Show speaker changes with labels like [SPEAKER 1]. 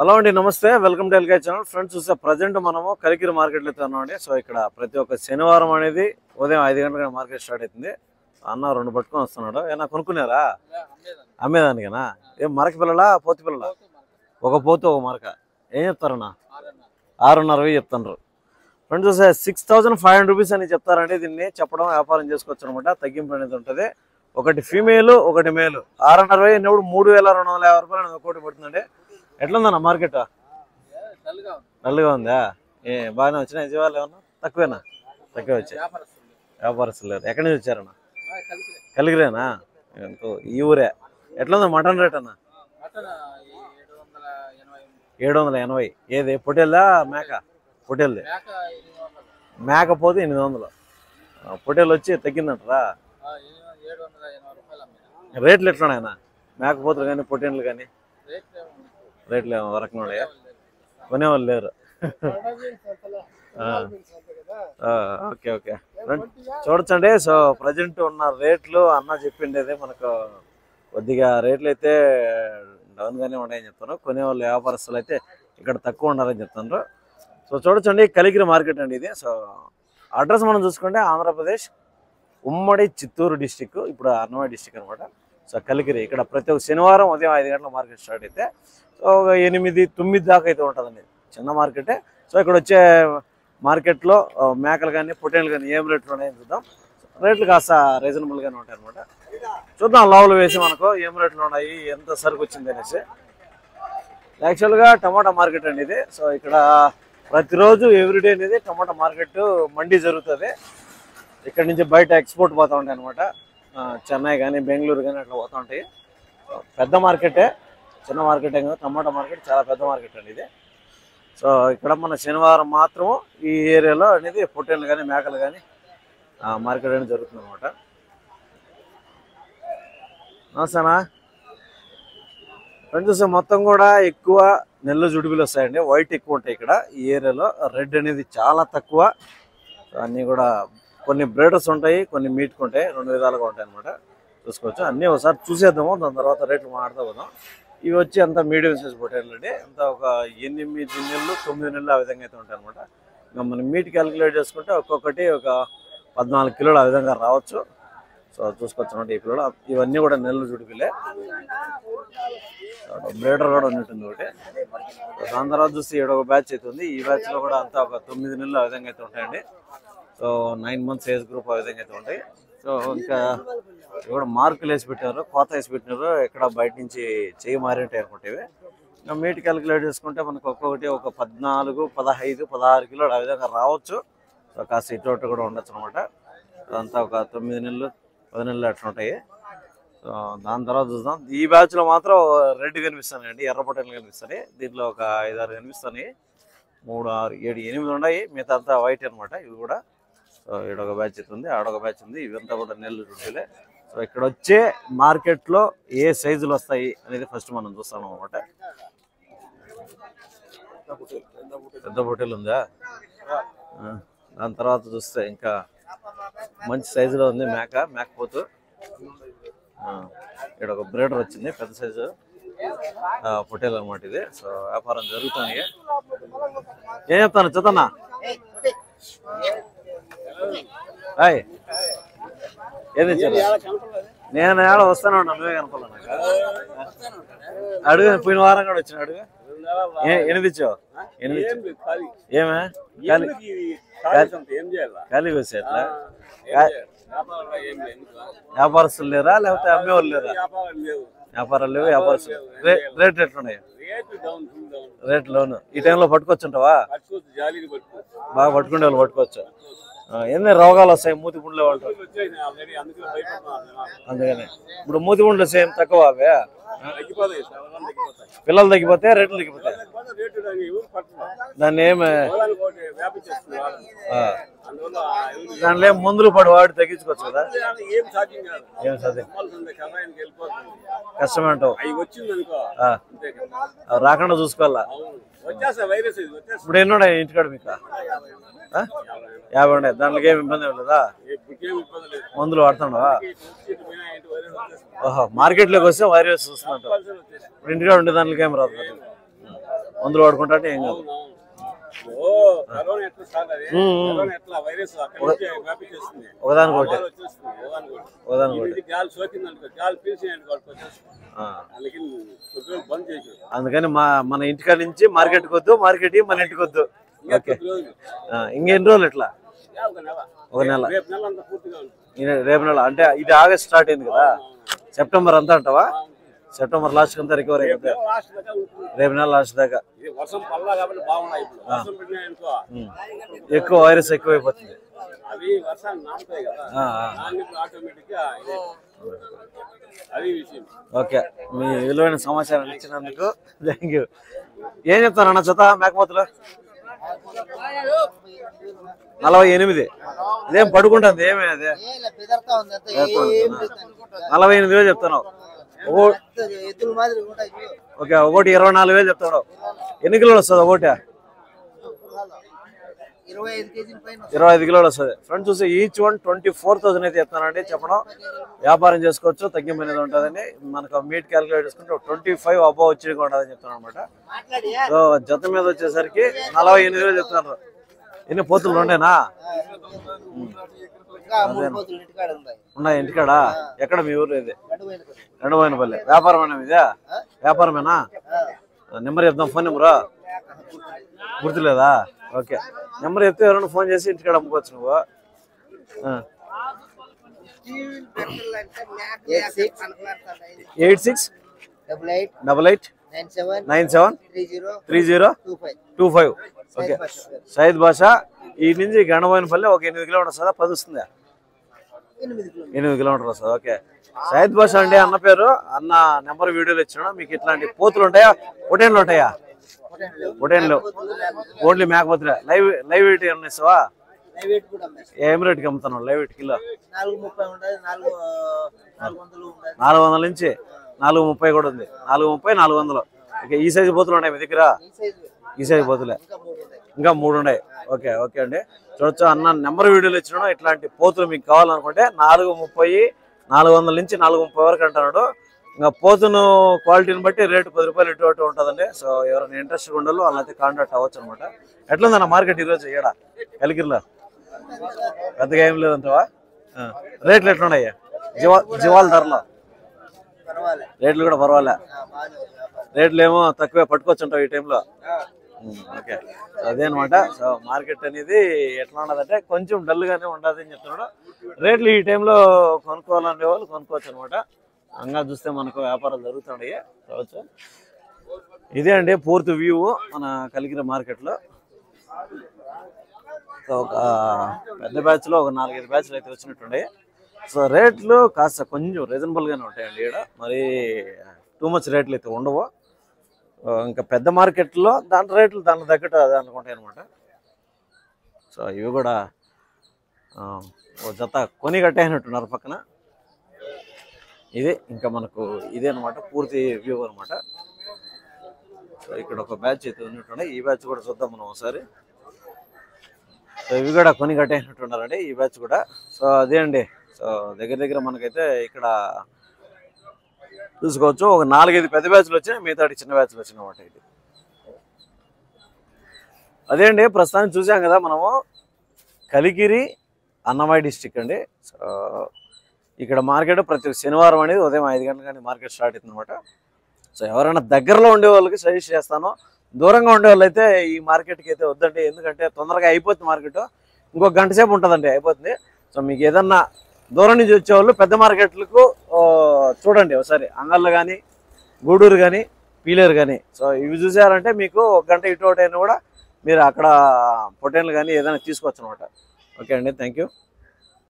[SPEAKER 1] Hello అండి, నమస్తే. Welcome to LK channel. Friends, చూస్తే ప్రజెంట్ మనము కలికిరి మార్కెట్లో ఉన్నామండి. సో ఇక్కడ ప్రతి ఒక్క శనివారం అనేది ఉదయం 5 గంటలకు మార్కెట్ స్టార్ట్ అవుతుంది. అన్న 2 పట్టుకొని వస్తున్నాడు. ఏమన్నా కొనుక్కున్నారా? అమ్మేదానికేనా? ఏం మరక పిల్లలా, పోతు పిల్లలా? ఒక పోతు ఒక మరక. ఏం చెప్తారన్నా? 6,500 చెప్తున్నారు. ఫ్రెండ్స్, చూస్తే 6,500 రూపీస్ అని చెప్తారండి. దీన్ని చెప్పడం వ్యాపారం చేసుకోవచ్చు అనమాట. తగ్గింపు అనేది ఉంటుంది. ఒకటి ఫీమేల్, ఒకటి మేలు. 6,500 అన్నప్పుడు 3,250 రూపాయలు ఒకటి పడుతుందండి. ఎట్లుందన్న మార్కెట్? డల్గా ఉందా? బాగానే వచ్చినాయి జీవాలు? ఏమన్నా తక్కువేనా? తక్కువ వచ్చాయి. వ్యాపారస్తులు లేరు. ఎక్కడి నుంచి వచ్చారన్న? కలిగిరేనా? ఈ ఊరే. ఎట్లుంది మటన్ రేట్ అన్న? 780. ఏది పొట్టేల్దా మేక? పొట్టేల్ది. మేక పోతే 800. పొట్టేలు వచ్చి తగ్గిందంటారా? రేట్లు ఎట్లున్నాయన్న? మేకపోతులు కానీ పొట్టేళ్ళు కానీ రేట్లు ఏమో రకంగా ఉన్నాయా? కొనేవాళ్ళు లేరు. ఓకే ఓకే చూడొచ్చండి. సో ప్రజెంట్ ఉన్న రేట్లు అన్న చెప్పిండేది మనకు కొద్దిగా రేట్లు అయితే డౌన్గానే ఉన్నాయని చెప్తాను. కొనేవాళ్ళు వ్యాపారస్తులు అయితే ఇక్కడ తక్కువ ఉండాలని చెప్తున్నారు. సో చూడొచ్చండి, కలికిరి మార్కెట్ అండి ఇది. సో అడ్రస్ మనం చూసుకుంటే ఆంధ్రప్రదేశ్ ఉమ్మడి చిత్తూరు డిస్టిక్, ఇప్పుడు అన్నమయ్య డిస్టిక్ అనమాట. సో కలికిరి ఇక్కడ ప్రతి ఒక్క శనివారం ఉదయం 5 గంటల మార్కెట్ స్టార్ట్ అయితే సో ఒక 8-9 దాకా అయితే ఉంటుందండి. చిన్న మార్కెటే. సో ఇక్కడ వచ్చే మార్కెట్లో మేకలు కానీ పొట్టేళ్ళు కానీ ఏం రేట్లు ఉన్నాయని చూద్దాం. రేట్లు కాస్త రీజనబుల్గానే ఉంటాయి అనమాట. చూద్దాం లావులు వేసి మనకు ఏం రేట్లు ఉన్నాయి, ఎంత సరుకు వచ్చింది అనేసి. యాక్చువల్గా టమాటా మార్కెట్ అండి ఇది. సో ఇక్కడ ప్రతిరోజు ఎవ్రీడే అనేది టమాటా మార్కెట్ మండీ జరుగుతుంది. ఇక్కడ నుంచి బయట ఎక్స్పోర్ట్ పోతూ ఉంటాయి అనమాట. చెన్నై కానీ బెంగళూరు కానీ అట్లా పోతూ ఉంటాయి. పెద్ద మార్కెటే, చిన్న మార్కెటే కదా. టమాటా మార్కెట్ చాలా పెద్ద మార్కెట్ అండి ఇది. సో ఇక్కడ మన శనివారం మాత్రం ఈ ఏరియాలో అనేది పొట్టేళ్ళు కానీ మేకలు కానీ మార్కెట్ అనేది జరుగుతుంది అనమాట. నమస్తేనా ఫ్రెండ్స్, మొత్తం కూడా ఎక్కువ నెల్లు జుడిపిలు వస్తాయండి. వైట్ ఎక్కువ ఉంటాయి ఇక్కడ ఈ ఏరియాలో. రెడ్ అనేది చాలా తక్కువ. అన్నీ కూడా కొన్ని బ్రేడర్స్ ఉంటాయి, కొన్ని మీట్కి ఉంటాయి. 2 విధాలుగా ఉంటాయి అనమాట. చూసుకోవచ్చు. అన్నీ ఒకసారి చూసేద్దాము, దాని తర్వాత రేట్లు మాట్లాడుతూ పోదాం. ఇవి వచ్చి అంతా మీడియం సైజ్ పొట్టేళ్ళు అండి. అంతా ఒక 8 నెలలు 9 నెలలు ఆ విధంగా అయితే ఉంటాయి అనమాట. ఇంకా మనం మీట్ క్యాలిక్యులేట్ చేసుకుంటే ఒక్కొక్కటి ఒక 14 కిలోలు ఆ విధంగా రావచ్చు. సో చూసుకోవచ్చు అనమాట. ఈ పిల్లలు ఇవన్నీ కూడా నెల్లు జుడిపిలే. బ్రేడర్ కూడా ఉంటుంది ఒకటి. దాని తర్వాత చూస్తే 7వ బ్యాచ్ అవుతుంది. ఈ బ్యాచ్లో కూడా అంతా ఒక 9 నెలలు ఆ విధంగా అయితే ఉంటాయండి. సో 9 మంత్స్ ఏజ్ గ్రూప్ ఆ విధంగా అయితే ఉంటాయి. సో ఇంకా కూడా మార్కులు వేసి పెట్టారు, కోత వేసి పెట్టినారు. ఎక్కడ బయట నుంచి చేయి మారింటాయి అనుకుంటేవి. ఇంకా మీట్ క్యాలిక్యులేట్ చేసుకుంటే మనకు ఒక్కొక్కటి ఒక 14, 15, 16 కిలోలు ఆ విధంగా రావచ్చు. సో కాస్త ఇటు కూడా ఉండొచ్చు అనమాట. అదంతా ఒక 9 నెలలు 10 నెలలు అట్లా ఉంటాయి. సో దాని తర్వాత చూద్దాం. ఈ బ్యాచ్లో మాత్రం రెడ్ కనిపిస్తానండి, ఎర్ర పొట్టేలు కనిపిస్తాయి. దీంట్లో ఒక 5-6 కనిపిస్తాయి. 3, 6, 7, 8 ఉన్నాయి. మిగతా అంతా వైట్ అనమాట. ఇవి కూడా సో ఈడొక బ్యాచ్ అవుతుంది, ఆడొక బ్యాచ్ ఉంది. ఇవంతా కూడా నెల్లు జుడిపిలే. సో ఇక్కడ వచ్చే మార్కెట్లో ఏ సైజులు వస్తాయి అనేది ఫస్ట్ మనం చూస్తాం అనమాట. పెద్ద పొట్టేలు ఉందా? దాని తర్వాత చూస్తే ఇంకా మంచి సైజులో ఉంది మేకపోతు. ఇక్కడ ఒక బ్రేడర్ వచ్చింది, పెద్ద సైజు పొట్టేలు అనమాట ఇది. సో వ్యాపారం జరుగుతుంది. ఏం చెప్తాను చూద్దానా? హాయ్, ఏది ఇచ్చారు? నేను ఏడ వస్తానే ఉన్నా, నువ్వే కనపడలే నాకు. అడుగు, పోయిన వారం కూడా వచ్చిన. అడుగు, 8 ఇచ్చావు? 8 ఏమే ఖాళీ వచ్చి ఎట్లా? వ్యాపారస్తులు లేరా లేకపోతే అమ్మేవాళ్ళు లేరా? వ్యాపారాలు లేవు, వ్యాపారస్తులు. రేట్ ఎట్లున్నాయి? రేట్ లోను ఈ టైంలో పట్టుకొచ్చుంటావా? బాగా పట్టుకుంటే వాళ్ళు పట్టుకోవచ్చు. ఎన్ని రోగాలు వస్తాయి మూతి పుండ్లో వాళ్ళు? అందుకని ఇప్పుడు మూతి పుండ్లు సేమ్ తక్కువ. అవే పిల్లలు తగ్గిపోతే రేట్లు తగ్గిపోతాయి. దాన్ని ఏమి దాంట్లో ఏం మందులు వాడి తగ్గించుకోవచ్చు కదా? ఏం సాధ్యం? కష్టమే అంటావు. రాకుండా చూసుకోవాలా. ఇప్పుడు ఎన్ని ఉన్నాయి ఇంటికాడ మీకు? 50 ఉన్నాయి. దాంట్లోకి ఏమి ఇబ్బంది లేదా? మందులు వాడుతున్నావా? ఓహో, మార్కెట్లోకి వస్తే వైరస్ చూస్తున్నట్టు. ఇప్పుడు ఇంటికాడ ఉండే దాంట్లోకి ఏం రాదు. మందులు వాడుకుంటా అంటే ఏం కాదు. ఒకదానికొకటి అందుకని మన ఇంటికాడ నుంచి మార్కెట్కి వద్దు, మార్కెట్ మన ఇంటికి వద్దు. ఓకే, ఇంకెన్ని రోజులు ఎట్లా? ఒక నెల, రేపు నెల అంటే ఇది ఆగస్ట్ స్టార్ట్ అయింది కదా, సెప్టెంబర్ అంతా అంటావా? సెప్టెంబర్ లాస్ట్ అంతా రికవర్ అయిపోతుంది, రేపు నెల లాస్ట్ దాకా. ఎక్కువ వైరస్ ఎక్కువైపోతుంది. ఓకే, మీ విలువైన సమాచారం ఇచ్చినందుకు థ్యాంక్ యూ. ఏం చెప్తానన్న జత మేకపోతులు? 48. ఇదేం పడుకుంటుంది? ఏమే అదే 48,000 చెప్తున్నావు. ఓకే, ఒకటి 24,000 చెప్తాడు. ఎన్ని కిలోలు వస్తుంది ఒకటి? 25 కిలోలు వస్తుంది. ఫ్రెండ్స్ చూసి ఈచ్ వన్ 24,000 అయితే చెప్తానండి. చెప్పడం వ్యాపారం చేసుకోవచ్చు, తగ్గింపనేది ఉంటుందని. మనకు మీట్ క్యాలిక్యులేట్ చేసుకుంటే 25 అబౌవ్ వచ్చి ఉంటుందని చెప్తాను అనమాట. సో జత మీద వచ్చేసరికి 48,000 చెప్తున్నారు. ఎన్ని పోతులు ఉండేనా? ఉన్నాయి ఇంటికాడ. ఎక్కడ మీ ఊరు? ఇది రెండుపోయినపల్లి. వ్యాపారమేనా ఇదే? వ్యాపారమేనా? నెంబర్ చెప్తాం, ఫోన్ నెంబరు గుర్తులేదా? ఓకే, నెంబర్ చెప్తే ఎవరైనా ఫోన్ చేసి ఇంటికాడ అమ్ముకోవచ్చు నువ్వు. 8688973025. ఓకే, సయ్యద్ బాషా. ఈ నుంచి గండబోయినపల్లి ఒక 8 కిలోమీటర్ వస్తుందా? 10 వస్తుందా? 8 కిలోమీటర్ వస్తుంది. ఓకే, సయ్యద్ బాషా అండి అన్న పేరు. అన్న నెంబర్ వీడియోలు ఇచ్చినా. మీకు ఇట్లాంటి పోతులు ఉంటాయా? పొటేన్లు ఉంటాయా? పొటేన్లు ఓన్లీ మేకపోతులే. లైవ్ వెయిట్ ఏమన్నా ఇస్తావా? ఏం రేటుకి అమ్ముతున్నావు లైవ్ వెయిట్? కిలో 400 నుంచి 430 కూడా ఉంది. 430, 400. ఓకే, ఈ సైజు పోతులు ఉన్నాయి మీ దగ్గర? ఈ సైజు పోతులే ఇంకా 3 ఉన్నాయి. ఓకే ఓకే అండి, చూడొచ్చు. అన్న నెంబర్ వీడియోలు ఇచ్చినా. ఇట్లాంటి పోతులు మీకు కావాలనుకుంటే 430, 400 నుంచి 430 వరకు అంటున్నాడు. ఇంకా పోతును క్వాలిటీని బట్టి రేటు 10 రూపాయలు ఇటు అటు ఉంటుందండి. సో ఎవరైనా ఇంట్రెస్ట్ ఉండాలో వాళ్ళైతే కాంటాక్ట్ అవ్వచ్చు అనమాట. ఎట్లుందన్న మార్కెట్ ఈరోజు ఈడ కలికిరిలో? పెద్దగా ఏం లేదంటావా? రేట్లు ఎట్లున్నాయి? జీవాల ధరలో రేట్లు కూడా పర్వాలే. రేట్లు ఏమో తక్కువే పట్టుకోవచ్చు అంటావు ఈ టైంలో? ఓకే, అదే అనమాట. సో మార్కెట్ అనేది ఎట్లా ఉన్నదంటే కొంచెం డల్గానే ఉండదు అని చెప్తున్నాడు. రేట్లు ఈ టైంలో కొనుక్కోవాలనే వాళ్ళు కొనుక్కోవచ్చు అనమాట. అంగా చూస్తే మనకు వ్యాపారాలు జరుగుతున్నాయి. చూడవచ్చు. ఇదే అండి పూర్తి వ్యూ మన కలికిరి మార్కెట్లో. సో ఒక పెద్ద బ్యాచ్లో ఒక 4-5 బ్యాచ్లు అయితే వచ్చినట్టుండే. సో రేట్లు కాస్త కొంచెం రీజనబుల్గానే ఉంటాయండి ఇక్కడ. మరి టూ మచ్ రేట్లు అయితే ఉండవు. ఇంకా పెద్ద మార్కెట్లో దాని రేట్లు దానికి తగ్గట్టు అది అనుకుంటాయి అనమాట. సో ఇవి కూడా ఓ జత కొని కట్టేసినట్టున్నారు పక్కన. ఇదే ఇంకా మనకు ఇదే అనమాట పూర్తి వ్యూ అనమాట. సో ఇక్కడ ఒక బ్యాచ్ అయితే ఉన్నట్టుండే. ఈ బ్యాచ్ కూడా చూద్దాం మనం ఒకసారి. సో ఇవి కూడా కొని కట్టేసినట్టున్నారండి ఈ బ్యాచ్ కూడా. సో అదే అండి. సో దగ్గర మనకైతే ఇక్కడ చూసుకోవచ్చు ఒక 4-5 పెద్ద బ్యాచ్లు వచ్చినాయి, మిగతాటి చిన్న బ్యాచ్లు వచ్చినాయి అన్నమాట. ఇది అదే అండి ప్రస్తుతానికి చూసాం కదా మనము కలికిరి అన్నమయ్య డిస్టిక్ అండి. సో ఇక్కడ మార్కెట్ ప్రతి శనివారం అనేది ఉదయం 5 గంటల కానీ మార్కెట్ స్టార్ట్ అవుతుంది అనమాట. సో ఎవరైనా దగ్గరలో ఉండే వాళ్ళకి సజెస్ట్ చేస్తాను. దూరంగా ఉండే వాళ్ళు అయితే ఈ మార్కెట్కి అయితే వద్దండి. ఎందుకంటే తొందరగా అయిపోతుంది మార్కెట్. ఇంకొక గంట సేపు ఉంటుందండి అయిపోతుంది. సో మీకు ఏదన్నా దూరం నుంచి వచ్చేవాళ్ళు పెద్ద మార్కెట్లకు చూడండి ఒకసారి. అంగళ్ళు కానీ, గూడూరు కానీ, పీలేరు కానీ. సో ఇవి చూసారంటే మీకు ఒక గంట ఇటు అయినా కూడా మీరు అక్కడ పొటేన్లు కానీ ఏదైనా తీసుకోవచ్చు అనమాట. ఓకే అండి, థ్యాంక్ యూ.